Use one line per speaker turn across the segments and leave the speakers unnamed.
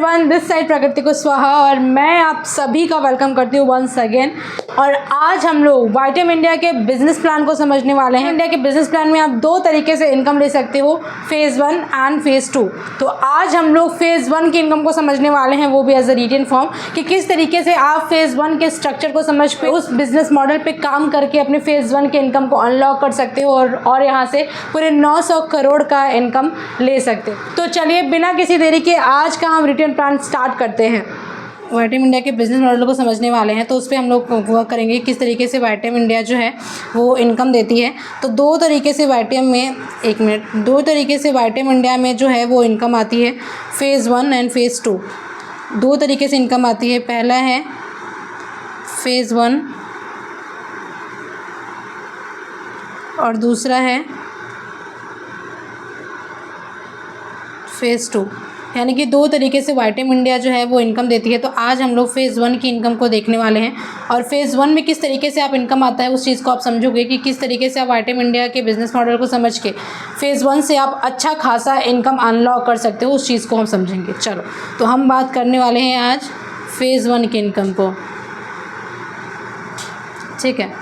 Everyone, this side प्रकृति को स्वाहा और मैं आप सभी का वेलकम करती हूँ वंस अगेन। और आज हम लोग वाइटम इंडिया के बिजनेस प्लान को समझने वाले हैं। इंडिया के बिजनेस प्लान में आप दो तरीके से इनकम ले सकते हो, फेज़ 1 एंड फेज़ 2। तो आज हम लोग फेज़ 1 की इनकम को समझने वाले हैं, वो भी एज अ रिटन फॉर्म, कि किस तरीके से आप फेज़ 1 के स्ट्रक्चर को समझ पे उस बिजनेस मॉडल पे काम करके अपने फेज़ 1 के इनकम को अनलॉक कर सकते हो और यहाँ से पूरे 900 करोड़ का इनकम ले सकते हो। तो चलिए बिना किसी देरी के आज का हम रिटर्न प्लान स्टार्ट करते हैं। वाइटम इंडिया के बिज़नेस मॉडल को समझने वाले हैं, तो उस पर हम लोग वर्क करेंगे किस तरीके से वाइटम इंडिया जो है वो इनकम देती है। तो दो तरीके से वाइटम इंडिया में जो है वो इनकम आती है, फेज़ 1 एंड फेज़ 2। दो तरीके से इनकम आती है। पहला है फेज़ 1 और दूसरा है फेज़ 2, यानी कि दो तरीके से वाइटम इंडिया जो है वो इनकम देती है। तो आज हम लोग फेज़ 1 की इनकम को देखने वाले हैं और फेज़ 1 में किस तरीके से आप इनकम आता है उस चीज़ को आप समझोगे कि किस तरीके से आप वाइटम इंडिया के बिज़नेस मॉडल को समझ के फेज़ 1 से आप अच्छा खासा इनकम अनलॉक कर सकते हो, उस चीज़ को हम समझेंगे। चलो, तो हम बात करने वाले हैं आज फेज़ 1 की इनकम को, ठीक है।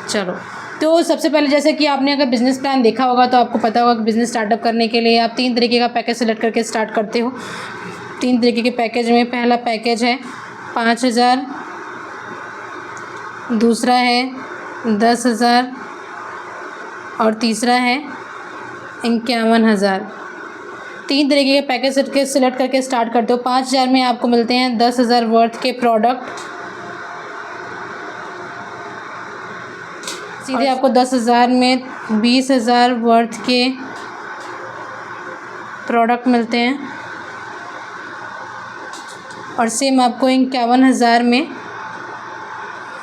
चलो, तो सबसे पहले जैसे कि आपने अगर बिज़नेस प्लान देखा होगा तो आपको पता होगा कि बिज़नेस स्टार्टअप करने के लिए आप 3 तरीके का पैकेज सेलेक्ट करके स्टार्ट करते हो। 3 तरीके के पैकेज में पहला पैकेज है 5,000, दूसरा है 10,000 और तीसरा है 51,000। 3 तरीके के पैकेज सेलेक्ट करके स्टार्ट करते हो। 5,000 में आपको मिलते हैं 10,000 वर्थ के प्रोडक्ट, सीधे आपको 10,000 में 20,000 वर्थ के प्रोडक्ट मिलते हैं और सेम आपको 51,000 में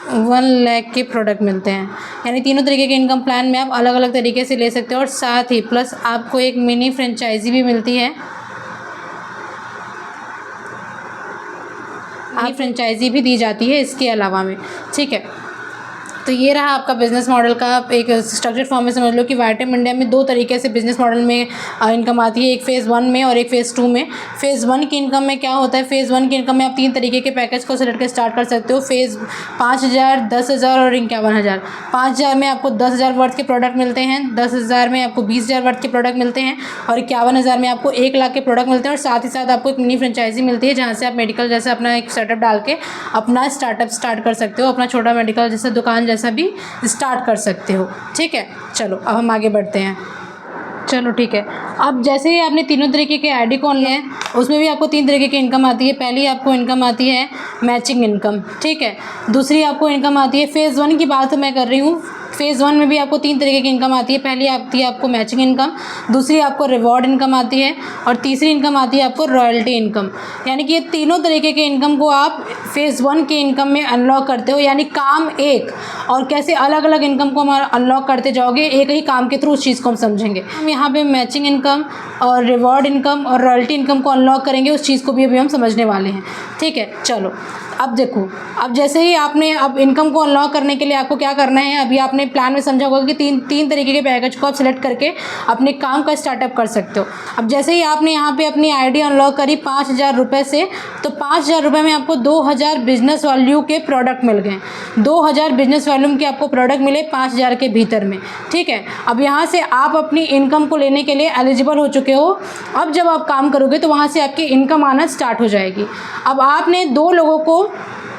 1 लाख के प्रोडक्ट मिलते हैं। यानी तीनों तरीके के इनकम प्लान में आप अलग अलग तरीके से ले सकते हो और साथ ही प्लस आपको एक मिनी फ्रेंचाइजी भी मिलती है। आप फ्रेंचाइजी भी दी जाती है इसके अलावा में, ठीक है। तो ये रहा आपका बिज़नेस मॉडल का एक स्ट्रक्चर्ड फॉर्म में। समझ लो कि वाइटम इंडिया में दो तरीके से बिज़नेस मॉडल में इनकम आती है, एक फेज़ 1 में और एक फेज़ 2 में। फेज़ 1 की इनकम में क्या होता है, फेज़ 1 की इनकम में आप 3 तरीके के पैकेज को सेलेक्ट कर स्टार्ट कर सकते हो। 5,000, 10,000 और 51,000। 5,000 में आपको 10,000 वर्थ के प्रोडक्ट मिलते हैं, 10,000 में आपको 20,000 वर्थ के प्रोडक्ट मिलते हैं और 51,000 में आपको 1 लाख के प्रोडक्ट मिलते हैं। और साथ ही साथ आपको एक मिनी फ्रेंचाइजी मिलती है जहाँ से आप मेडिकल जैसा अपना एक सेटअप डाल के अपना स्टार्टअप स्टार्ट कर सकते हो, अपना छोटा मेडिकल जैसा दुकान जैसा भी स्टार्ट कर सकते हो, ठीक है। चलो, अब हम आगे बढ़ते हैं। चलो, ठीक है। अब जैसे ही आपने तीनों तरीके के आईडी को लिए हैं, उसमें भी आपको 3 तरीके की इनकम आती है। पहली आपको इनकम आती है मैचिंग इनकम, ठीक है। दूसरी आपको इनकम आती है, फेज़ 1 की बात मैं कर रही हूँ, फेज़ 1 में भी आपको 3 तरीके की इनकम आती है। पहली आती है आपको मैचिंग इनकम, दूसरी आपको रिवॉर्ड इनकम आती है और तीसरी इनकम आती है आपको रॉयल्टी इनकम। यानी कि ये तीनों तरीके के इनकम को आप फेज़ 1 की इनकम में अनलॉक करते हो। यानी काम एक, और कैसे अलग अलग इनकम को हम अनलॉक करते जाओगे एक ही काम के थ्रू, उस चीज़ को हम समझेंगे। हम यहाँ पे मैचिंग इनकम और रिवॉर्ड इनकम और रॉयल्टी इनकम को अनलॉक करेंगे, उस चीज़ को भी अभी हम समझने वाले हैं, ठीक है। चलो, अब देखो, अब जैसे ही आपने अब इनकम को अनलॉक करने के लिए आपको क्या करना है, अभी आपने प्लान में समझा होगा कि तीन तरीके के पैकेज को आप सिलेक्ट करके अपने काम का स्टार्टअप कर सकते हो। अब जैसे ही आपने यहाँ पे अपनी आईडी अनलॉक करी 5,000 रुपये से, तो 5,000 रुपये में आपको 2,000 बिजनेस वैल्यू के प्रोडक्ट मिल गए। 2,000 बिजनेस वैल्यू के आपको प्रोडक्ट मिले 5,000 के भीतर में, ठीक है। अब यहाँ से आप अपनी इनकम को लेने के लिए एलिजिबल हो चुके हो। अब जब आप काम करोगे तो वहाँ से आपकी इनकम आना स्टार्ट हो जाएगी। अब आपने 2 लोगों को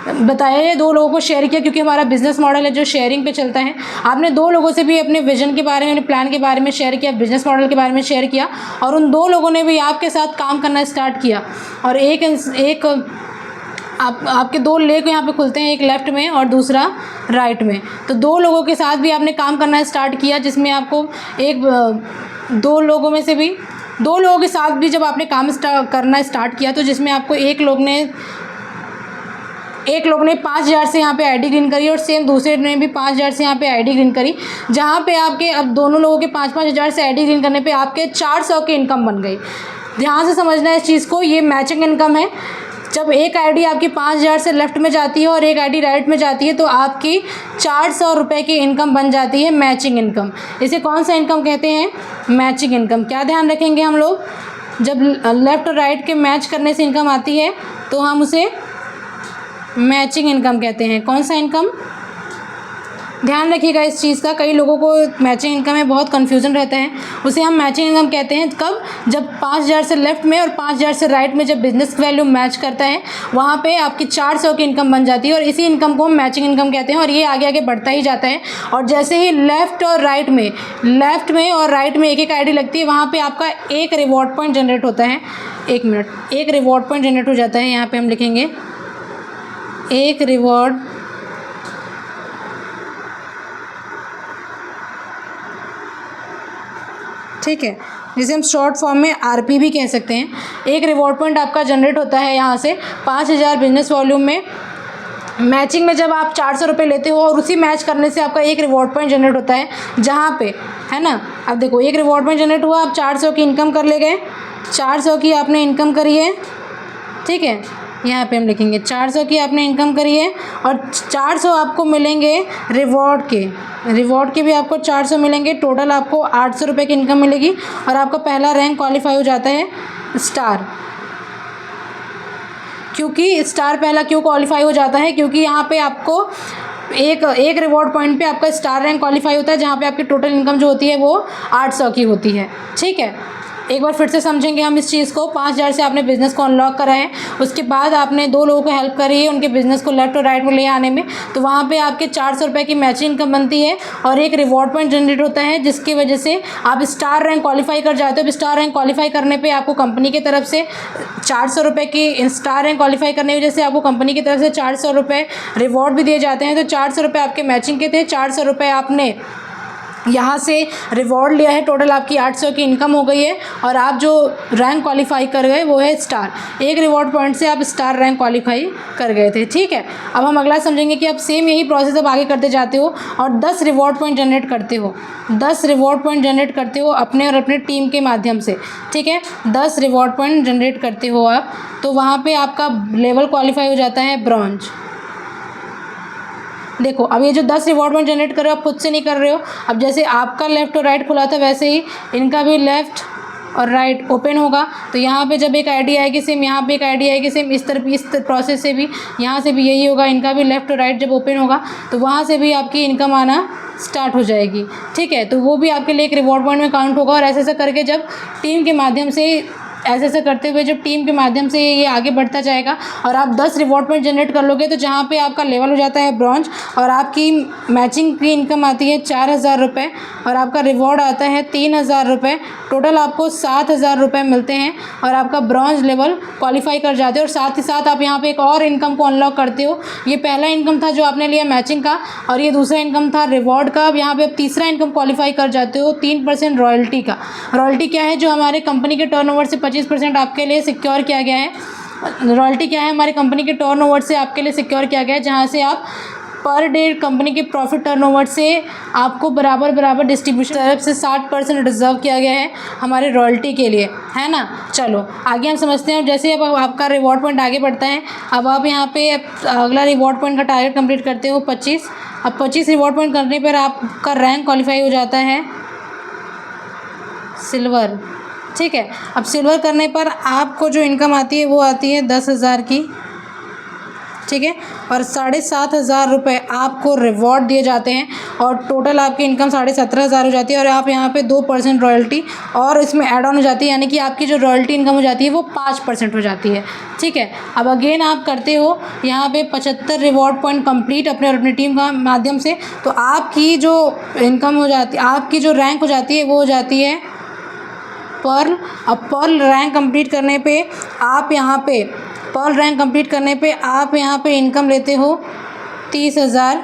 बताया है, 2 लोगों को शेयर किया, क्योंकि हमारा बिज़नेस मॉडल है जो शेयरिंग पे चलता है। आपने 2 लोगों से भी अपने विजन के बारे में, अपने प्लान के बारे में शेयर किया, बिज़नेस मॉडल के बारे में शेयर किया और उन 2 लोगों ने भी आपके साथ काम करना स्टार्ट किया। और एक आपके 2 लेग यहाँ पे खुलते हैं, एक लेफ़्ट में और दूसरा राइट में। तो 2 लोगों के साथ भी आपने काम करना स्टार्ट किया, जिसमें आपको 2 लोगों में से भी 2 लोगों के साथ भी जब आपने काम करना स्टार्ट किया, तो जिसमें आपको एक लोग ने 5,000 से यहाँ पे आईडी ग्रीन करी और सेम दूसरे ने भी 5,000 से यहाँ पे आईडी ग्रीन करी, जहाँ पे आपके अब दोनों लोगों के 5-5 हज़ार से आईडी ग्रीन करने पे आपके 400 की इनकम बन गई। ध्यान से समझना है इस चीज़ को, ये मैचिंग इनकम है। जब एक आईडी आपकी 5,000 से लेफ्ट में जाती है और एक आईडी राइट में जाती है, तो आपकी 400 रुपये की इनकम बन जाती है मैचिंग इनकम। इसे कौन सा इनकम कहते हैं? Matching income. क्या ध्यान रखेंगे हम लोग? जब लेफ़्ट और राइट के मैच करने से इनकम आती है तो हम उसे मैचिंग इनकम कहते हैं। कौन सा इनकम? ध्यान रखिएगा इस चीज़ का, कई लोगों को मैचिंग इनकम में बहुत कन्फ्यूज़न रहता है। उसे हम मैचिंग इनकम कहते हैं कब? जब 5,000 से लेफ़्ट में और 5,000 से राइट में जब बिजनेस वैल्यू मैच करता है, वहाँ पे आपकी 400 की इनकम बन जाती है और इसी इनकम को हम मैचिंग इनकम कहते हैं। और ये आगे आगे बढ़ता ही जाता है। और जैसे ही लेफ़्ट और राइट में एक एक आईडी लगती है, वहाँ पर आपका एक रिवॉर्ड पॉइंट जनरेट होता है। एक मिनट, एक रिवॉर्ड पॉइंट जनरेट हो जाता है। यहाँ पर हम लिखेंगे एक रिवॉर्ड ठीक है, जिसे हम शॉर्ट फॉर्म में आरपी भी कह सकते हैं। एक रिवॉर्ड पॉइंट आपका जनरेट होता है यहाँ से 5,000 बिजनेस वॉल्यूम में। मैचिंग में जब आप 400 रुपये लेते हो और उसी मैच करने से आपका एक रिवॉर्ड पॉइंट जनरेट होता है, जहाँ पे है ना। अब देखो एक रिवॉर्ड पॉइंट जनरेट हुआ, आप 400 की इनकम कर ले गए, 400 की आपने इनकम करी है, ठीक है। यहाँ पे हम लिखेंगे 400 की आपने इनकम करी है और 400 आपको मिलेंगे रिवॉर्ड के भी आपको 400 मिलेंगे। टोटल आपको 800 रुपये की इनकम मिलेगी और आपका पहला रैंक क्वालिफाई हो जाता है स्टार। क्योंकि स्टार पहला क्यों क्वालिफाई हो जाता है? क्योंकि यहाँ पे आपको एक रिवॉर्ड पॉइंट पे आपका स्टार रैंक क्वालिफाई होता है, जहाँ पे आपकी टोटल इनकम जो होती है वो 800 की होती है, ठीक है। एक बार फिर से समझेंगे हम इस चीज़ को। 5,000 से आपने बिज़नेस को अनलॉक करा है, उसके बाद आपने 2 लोगों को हेल्प करी है उनके बिज़नेस को लेफ्ट और राइट में ले आने में, तो वहाँ पे आपके 400 रुपये की मैचिंग इनकम बनती है और एक रिवॉर्ड पॉइंट जनरेट होता है, जिसकी वजह से आप स्टार रैंक क्वालिफाई कर जाते हो। स्टार रैंक क्वालिफाई करने पर आपको कंपनी की तरफ से 400 रुपये की स्टार रैंक क्वालिफाई करने की वजह से आपको कंपनी की तरफ से 400 रुपये रिवॉर्ड भी दिए जाते हैं। तो 400 रुपये आपके मैचिंग के थे, 400 रुपये आपने यहाँ से रिवॉर्ड लिया है, टोटल आपकी 800 की इनकम हो गई है और आप जो रैंक क्वालिफाई कर गए वो है स्टार। एक रिवॉर्ड पॉइंट से आप स्टार रैंक क्वालिफाई कर गए थे, ठीक है। अब हम अगला समझेंगे कि आप सेम यही प्रोसेस अब आगे करते जाते हो और 10 रिवॉर्ड पॉइंट जनरेट करते हो। 10 रिवॉर्ड पॉइंट जनरेट करते हो अपने और अपने टीम के माध्यम से, ठीक है। 10 रिवॉर्ड पॉइंट जनरेट करते हो आप, तो वहाँ पर आपका लेवल क्वालिफाई हो जाता है ब्रॉन्ज। देखो अब ये जो 10 रिवॉर्ड पॉइंट जनरेट कर रहे हो आप खुद से नहीं कर रहे हो। अब जैसे आपका लेफ़्ट और राइट खुला था, वैसे ही इनका भी लेफ़्ट और राइट ओपन होगा। तो यहाँ पे जब एक आईडी आएगी सेम, यहाँ पे एक आईडी आएगी सेम, इस प्रोसेस से भी यहाँ से भी यही होगा। इनका भी लेफ़्ट और राइट जब ओपन होगा तो वहाँ से भी आपकी इनकम आना स्टार्ट हो जाएगी, ठीक है। तो वो भी आपके लिए एक रिवॉर्ड पॉइंट में काउंट होगा। और ऐसे ऐसा करके जब टीम के माध्यम से ऐसे करते हुए जब टीम के माध्यम से ये आगे बढ़ता जाएगा और आप 10 रिवॉर्ड पॉइंट जनरेट कर लोगे, तो जहाँ पे आपका लेवल हो जाता है ब्रॉन्ज और आपकी मैचिंग की इनकम आती है 4,000 रुपये और आपका रिवॉर्ड आता है 3,000 रुपये। टोटल आपको 7,000 रुपये मिलते हैं और आपका ब्रॉन्ज लेवल क्वालिफाई कर जाते हो। और साथ ही साथ आप यहाँ पर एक और इनकम को अनलॉक करते हो। ये पहला इनकम था जो आपने लिया मैचिंग का और ये दूसरा इनकम था रिवॉर्ड का। अब यहाँ पर आप तीसरा इनकम क्वालिफाई कर जाते हो 3% रॉयल्टी का। रॉयल्टी क्या है? जो हमारे कंपनी के टर्नओवर से 25% आपके लिए सिक्योर किया गया है। रॉयल्टी क्या है? हमारी कंपनी के टर्नओवर से आपके लिए सिक्योर किया गया है, जहाँ से आप पर डे कंपनी के प्रॉफिट टर्नओवर से आपको बराबर डिस्ट्रीब्यूशन तरफ से 60% रिजर्व किया गया है हमारे रॉयल्टी के लिए, है ना। चलो आगे हम समझते हैं। जैसे अब आपका रिवॉर्ड पॉइंट आगे बढ़ता है, अब आप यहाँ पे अगला रिवॉर्ड पॉइंट का टारगेट कंप्लीट करते हो 25। अब 25 रिवॉर्ड पॉइंट करने पर आपका रैंक क्वालिफाई हो जाता है सिल्वर, ठीक है। अब सिल्वर करने पर आपको जो इनकम आती है वो आती है 10,000 की, ठीक है। और 7,500 रुपये आपको रिवॉर्ड दिए जाते हैं और टोटल आपकी इनकम 17,500 हो जाती है। और आप यहाँ पे 2% रॉयल्टी और इसमें ऐड ऑन हो जाती है, यानी कि आपकी जो रॉयल्टी इनकम हो जाती है वो 5% हो जाती है, ठीक है। अब अगेन आप करते हो यहाँ पे 75 रिवॉर्ड पॉइंट कंप्लीट अपने और अपनी टीम का माध्यम से, तो आपकी जो इनकम हो जाती है, आपकी जो रैंक हो जाती है वो हो जाती है पर्ल। अब पर्ल रैंक कंप्लीट करने पे आप यहाँ पे आप यहाँ पे इनकम लेते हो 30,000,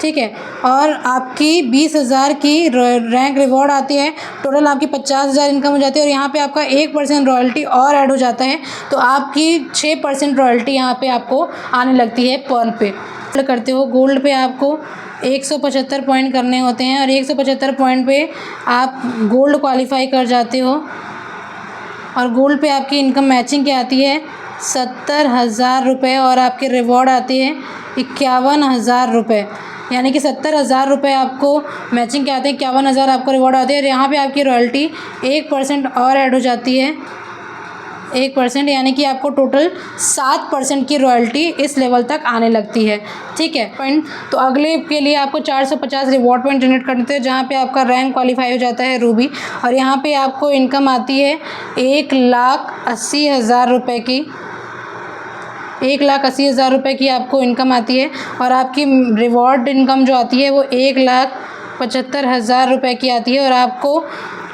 ठीक है। और आपकी 20,000 की रैंक रिवॉर्ड आती है। टोटल आपकी 50,000 इनकम हो जाती है और यहाँ पे आपका 1% रॉयल्टी और ऐड हो जाता है, तो आपकी 6% रॉयल्टी यहाँ पे आपको आने लगती है पर्ल पे। करते हो गोल्ड पे आपको 175 पॉइंट करने होते हैं और 175 पॉइंट पे आप गोल्ड क्वालिफाई कर जाते हो और गोल्ड पे आपकी इनकम मैचिंग क्या आती है 70,000 रुपये और आपके रिवॉर्ड आती है 51,000 रुपये। यानी कि 70,000 रुपये आपको मैचिंग के आते हैं, 51,000 आपको रिवॉर्ड आते हैं। और यहाँ पे आपकी रॉयल्टी 1% और ऐड हो जाती है, 1%, यानी कि आपको टोटल 7% की रॉयल्टी इस लेवल तक आने लगती है। ठीक है पॉइंट। तो अगले के लिए आपको 450 रिवॉर्ड पॉइंट जनरेट करते हैं, जहाँ पे आपका रैंक क्वालिफाई हो जाता है रूबी, और यहाँ पे आपको इनकम आती है 1,80,000 रुपये की, 1,80,000 रुपये की आपको इनकम आती है। और आपकी रिवॉर्ड इनकम जो आती है वो 1,75,000 रुपये की आती है। और आपको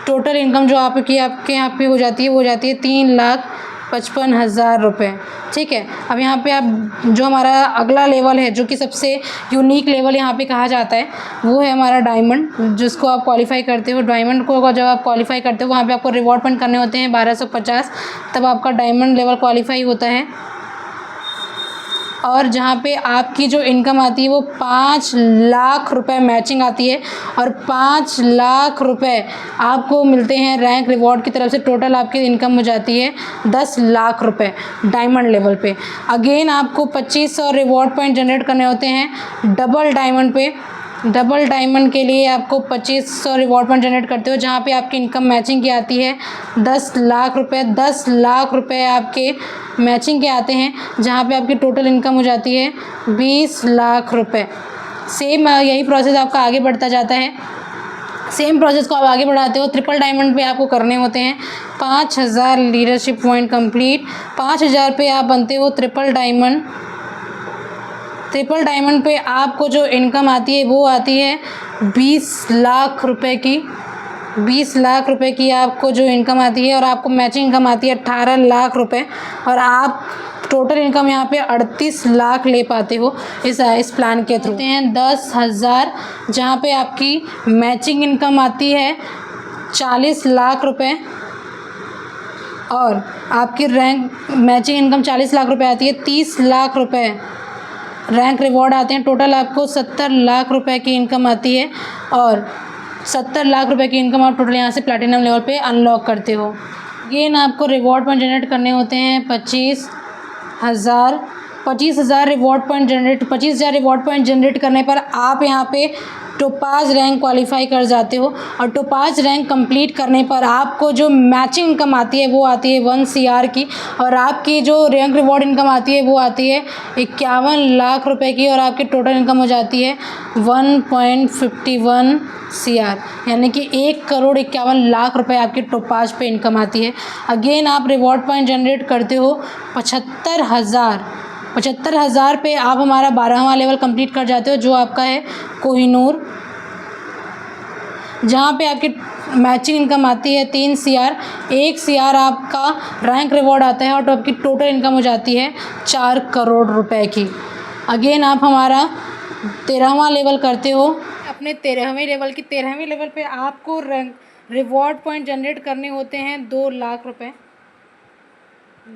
टोटल इनकम जो आपके यहाँ पे हो जाती है वो हो जाती है 3,55,000 रुपये। ठीक है। अब यहाँ पे आप जो हमारा अगला लेवल है, जो कि सबसे यूनिक लेवल यहाँ पे कहा जाता है, वो है हमारा डायमंड, जिसको आप क्वालिफाई करते हो। डायमंड को जब आप क्वालिफाई करते हो, वहाँ पे आपको रिवॉर्ड पॉइंट करने होते हैं 1250, तब आपका डायमंड लेवल क्वालिफाई होता है। और जहाँ पे आपकी जो इनकम आती है वो 5 लाख रुपए मैचिंग आती है, और 5 लाख रुपए आपको मिलते हैं रैंक रिवॉर्ड की तरफ से। टोटल आपकी इनकम हो जाती है 10 लाख रुपए डायमंड लेवल पे। अगेन आपको 2500 रिवॉर्ड पॉइंट जनरेट करने होते हैं डबल डायमंड पे। डबल डायमंड के लिए आपको 2500 रिवॉर्ड पॉइंट जनरेट करते हो, जहाँ पे आपकी इनकम मैचिंग की आती है 10 लाख रुपए। 10 लाख रुपए आपके मैचिंग के आते हैं, जहाँ पे आपकी टोटल इनकम हो जाती है 20 लाख रुपए। सेम यही प्रोसेस आपका आगे बढ़ता जाता है। सेम प्रोसेस को आप आगे बढ़ाते हो। ट्रिपल डायमंड पे आपको करने होते हैं 5,000 लीडरशिप पॉइंट कंप्लीट। 5,000 पे आप बनते हो ट्रिपल डायमंड। ट्रिपल डायमंड पे आपको जो इनकम आती है वो आती है 20 लाख रुपए की। 20 लाख रुपए की आपको जो इनकम आती है, और आपको मैचिंग इनकम आती है 18 लाख रुपए, और आप टोटल इनकम यहाँ पे 38 लाख ले पाते हो इस प्लान के थ्रू। होते हैं 10,000, जहाँ पे आपकी मैचिंग इनकम आती है 40 लाख रुपए, और आपकी रैंक मैचिंग इनकम 40 लाख रुपए आती है। 30 लाख रुपए रैंक रिवॉर्ड आते हैं। टोटल आपको 70 लाख रुपए की इनकम आती है, और 70 लाख रुपए की इनकम आप टोटल यहाँ से प्लैटिनम लेवल पे अनलॉक करते हो। अगेन आपको रिवॉर्ड पॉइंट जनरेट करने होते हैं 25,000 reward point generate 25,000 reward point generate करने पर आप यहाँ पे टोपाज रैंक क्वालिफाई कर जाते हो, और टोपाज रैंक कंप्लीट करने पर आपको जो मैचिंग इनकम आती है वो आती है 1 CR की, और आपकी जो रैंक रिवॉर्ड इनकम आती है वो आती है 51 लाख रुपए की, और आपकी टोटल इनकम हो जाती है 1.51 CR, यानी कि 1,51,00,000 रुपए आपकी टोपाज पे इनकम आती है। अगेन आप रिवॉर्ड पॉइंट जनरेट करते हो 75,000 पे आप हमारा 12वां लेवल कंप्लीट कर जाते हो, जो आपका है कोहिनूर, जहाँ पे आपकी मैचिंग इनकम आती है 3 CR। 1 CR आपका रैंक रिवॉर्ड आता है, और आपकी टोटल इनकम हो जाती है 4 करोड़ रुपए की। अगेन आप हमारा 13वां लेवल करते हो। अपने 13वें लेवल पे आपको रिवॉर्ड पॉइंट जनरेट करने होते हैं 2 लाख रुपए।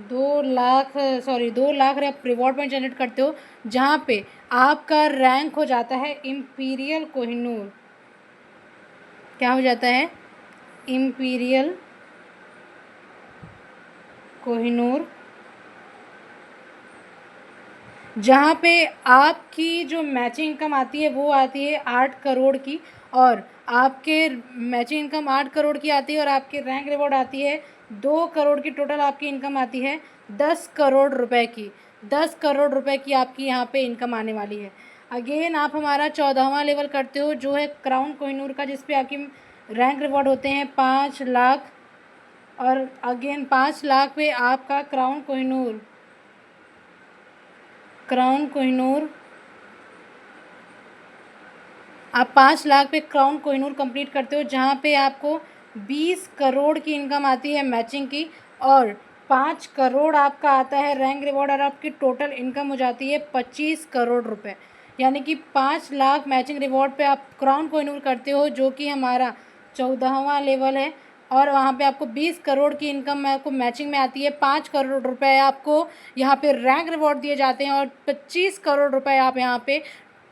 2 लाख आप रिवॉर्ड पॉइंट जनरेट करते हो, जहाँ पे आपका रैंक हो जाता है इम्पीरियल कोहिनूर। क्या हो जाता है? इम्पीरियल कोहिनूर, जहाँ पे आपकी जो मैचिंग इनकम आती है वो आती है 8 करोड़ की, और आपके मैचिंग इनकम 8 करोड़ की आती है, और आपके रैंक रिवॉर्ड आती है 2 करोड़ की। टोटल आपकी इनकम आती है 10 करोड़ रुपए की। 10 करोड़ रुपए की आपकी यहाँ पे इनकम आने वाली है। अगेन आप हमारा 14वां लेवल करते हो, जो है क्राउन कोहिनूर का, जिस पे आपकी रैंक रिवॉर्ड होते हैं 5 लाख, और अगेन 5 लाख पे आपका क्राउन कोहिनूर आप 5 लाख पे क्राउन कोहिनूर कंप्लीट करते हो, जहाँ पे आपको 20 करोड़ की इनकम आती है मैचिंग की, और 5 करोड़ आपका आता है रैंक रिवॉर्ड, और आपकी टोटल इनकम हो जाती है 25 करोड़ रुपए। यानी कि 5 लाख मैचिंग रिवॉर्ड पे आप क्राउन कोहिनूर करते हो, जो कि हमारा 14वां लेवल है, और वहाँ पे आपको 20 करोड़ की इनकम आपको मैचिंग में आती है। 5 करोड़ रुपए आपको यहाँ पे रैंक रिवॉर्ड दिए जाते हैं, और 25 करोड़ रुपए आप यहाँ पे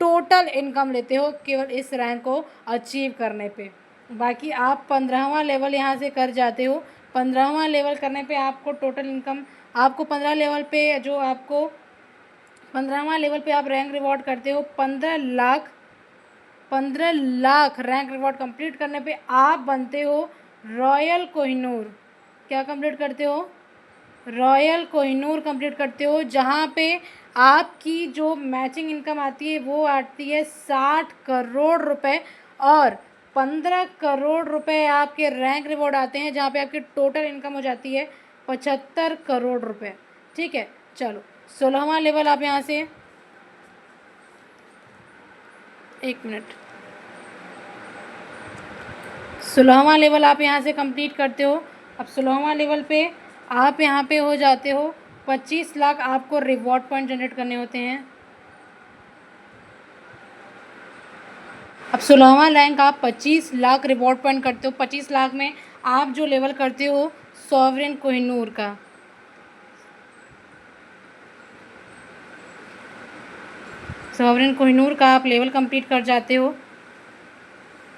टोटल इनकम लेते हो केवल इस रैंक को अचीव करने पे। बाकी आप 15वां लेवल यहाँ से कर जाते हो। 15वां लेवल करने पे आपको टोटल इनकम, आपको 15 लेवल पे जो आपको 15वां लेवल पे आप रैंक रिवॉर्ड करते हो 15 lakh 15 lakh rank reward complete करने पे आप बनते हो रॉयल कोहिनूर। क्या कंप्लीट करते हो? रॉयल कोहिनूर कंप्लीट करते हो, जहाँ पे आपकी जो मैचिंग इनकम आती है वो आती है 60 करोड़ रुपए और 15 करोड़ रुपए आपके रैंक रिवॉर्ड आते हैं, जहाँ पे आपकी टोटल इनकम हो जाती है 75 करोड़ रुपए। ठीक है, चलो 16वां लेवल आप यहाँ से, एक मिनट, 16वां लेवल आप यहाँ से कंप्लीट करते हो। अब 16वां लेवल पे आप यहाँ पे हो जाते हो 25 लाख आपको रिवॉर्ड पॉइंट जनरेट करने होते हैं। अब 16वां रैंक आप 25 लाख रिवॉर्ड पॉइंट करते हो। 25 लाख में आप जो लेवल करते हो सॉवरेन कोहिनूर का, सॉवरेन कोहिनूर का आप लेवल कंप्लीट कर जाते हो,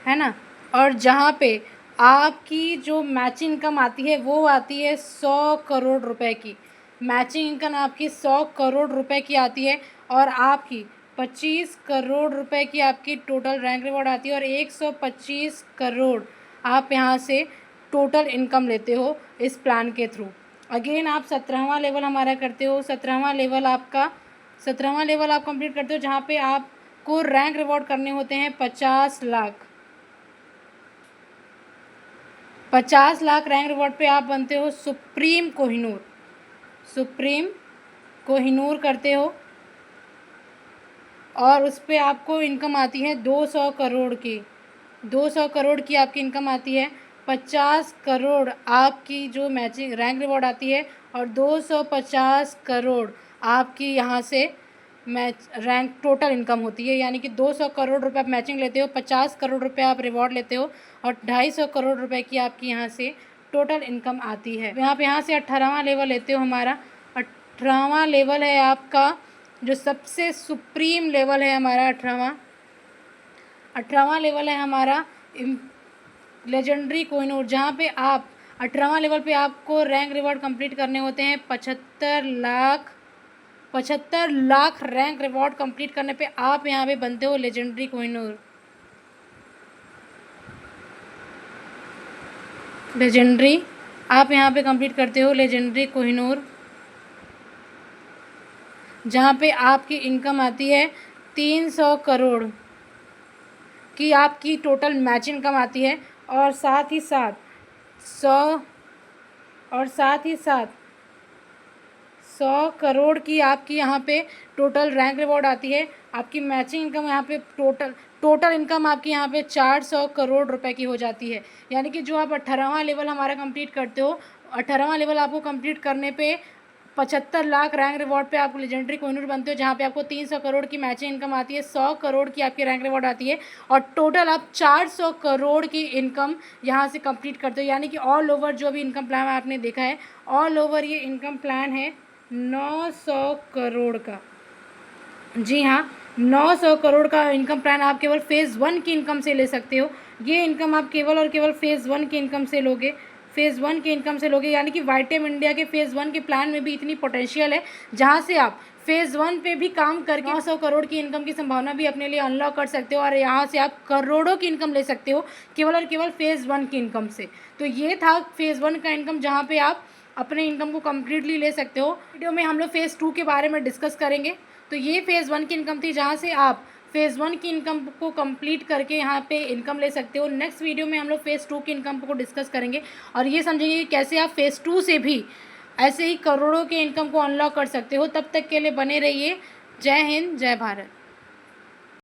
है ना। और जहाँ पे आपकी जो मैचिंग इनकम आती है वो आती है 100 करोड़ रुपए की। मैचिंग इनकम आपकी 100 करोड़ रुपए की आती है और आपकी 25 करोड़ रुपए की आपकी टोटल रैंक रिवॉर्ड आती है और 125 करोड़ आप यहाँ से टोटल इनकम लेते हो इस प्लान के थ्रू। अगेन आप 17वां लेवल हमारा करते हो। 17वां लेवल आप कंप्लीट करते हो, जहाँ पे आपको रैंक रिवॉर्ड करने होते हैं 50 लाख। 50 लाख रैंक रिवॉर्ड पे आप बनते हो सुप्रीम कोहिनूर। सुप्रीम कोहिनूर करते हो और उस पर आपको इनकम आती है 200 करोड़ की। 200 करोड़ की आपकी इनकम आती है। 50 करोड़ आपकी जो मैचिंग रैंक रिवॉर्ड आती है और 250 करोड़ आपकी यहाँ से मैच रैंक टोटल इनकम होती है। यानी कि 200 करोड़ रुपए आप मैचिंग लेते हो, 50 करोड़ रुपए आप रिवॉर्ड लेते हो और 250 करोड़ रुपए की आपकी यहाँ से टोटल इनकम आती है। आप यहाँ से 18वां लेवल लेते हो। हमारा 18वां लेवल है आपका जो सबसे सुप्रीम लेवल है हमारा। 18वां लेवल है हमारा लेजेंडरी कोहिनूर, जहाँ पे आप 18वां लेवल पे आपको रैंक रिवॉर्ड कंप्लीट करने होते हैं 75 लाख रैंक रिवॉर्ड कंप्लीट करने पे आप यहाँ पे बनते हो लेजेंडरी कोहिनूर। लेजेंडरी आप यहाँ पे कंप्लीट करते हो लेजेंडरी कोहिनूर, जहाँ पे आपकी इनकम आती है 300 करोड़ की आपकी टोटल मैच इनकम आती है और साथ ही साथ 100 करोड़ की आपकी यहाँ पे टोटल रैंक रिवॉर्ड आती है। आपकी मैचिंग इनकम यहाँ पे टोटल इनकम आपकी यहाँ पे 400 करोड़ रुपए की हो जाती है। यानी कि जो आप 18वां लेवल हमारा कंप्लीट करते हो, 18वां लेवल आपको कंप्लीट करने पे 75 लाख रैंक रिवॉर्ड पे आप लेजेंडरी कोहिनूर बनते हो, जहाँ पे आपको 300 करोड़ की मैचिंग इनकम आती है, 100 करोड़ की आपकी रैंक रिवॉर्ड आती है और टोटल आप 400 करोड़ की इनकम यहाँ से कंप्लीट करते हो। यानी कि ऑल ओवर जो भी इनकम प्लान आपने देखा है, ऑल ओवर ये इनकम प्लान है 900 करोड़ का। जी हाँ, 900 करोड़ का इनकम प्लान आप केवल फ़ेज़ 1 की इनकम से ले सकते हो। ये इनकम आप केवल और केवल फ़ेज़ 1 की इनकम से लोगे, फ़ेज़ 1 की इनकम से लोगे। यानी कि वाइटेम इंडिया के फ़ेज़ 1 के प्लान में भी इतनी पोटेंशियल है, जहाँ से आप फ़ेज़ 1 पे भी काम करके 900 करोड़ की इनकम की संभावना भी अपने लिए अनलॉक कर सकते हो और यहाँ से आप करोड़ों की इनकम ले सकते हो केवल और केवल फ़ेज़ 1 की इनकम से। तो ये था फ़ेज़ 1 का इनकम, जहाँ पे आप अपने इनकम को कम्प्लीटली ले सकते हो। वीडियो में हम लोग फ़ेज़ 2 के बारे में डिस्कस करेंगे। तो ये फ़ेज़ 1 की इनकम थी, जहाँ से आप फ़ेज़ 1 की इनकम को कंप्लीट करके यहाँ पे इनकम ले सकते हो। नेक्स्ट वीडियो में हम लोग फ़ेज़ 2 की इनकम को डिस्कस करेंगे और ये समझेंगे कि कैसे आप फ़ेज़ 2 से भी ऐसे ही करोड़ों के इनकम को अनलॉक कर सकते हो। तब तक के लिए बने रहिए। जय हिंद, जय भारत।